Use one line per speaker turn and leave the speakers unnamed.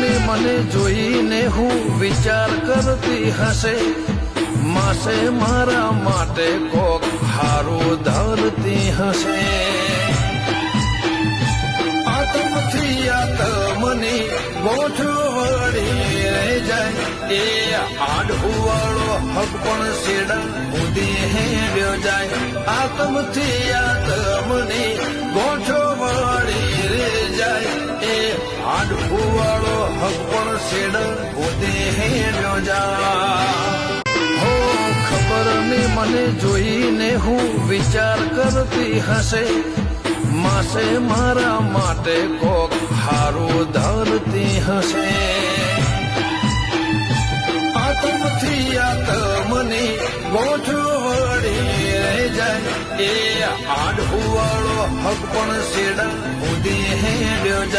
ને મને જોઈને હું વિચાર કરતી હશે, માસે મારા માટે કોક હારું ધરતી હશે. આતમથી આતમની ગોઠ વળી રહી જાય, એ આડુવાળો હક પણ શેડા ઉધી હેડ્યો જાય. આતમથી આતમની ગોઠ વળી રહી જાય, એ આડુવાળો હક પણ શેડા ઉધી હેડ્યો જાય. હો ખબર ને મને જોઈને હું વિચાર કરતી હશે, માસે મારા માટે કોક હારું ધરતી હશે. આતમથી આતમની ગોઠ વળી રહી જાય, એ આડુવાળો હક પણ શેડા ઉધી હેડ્યો જાય.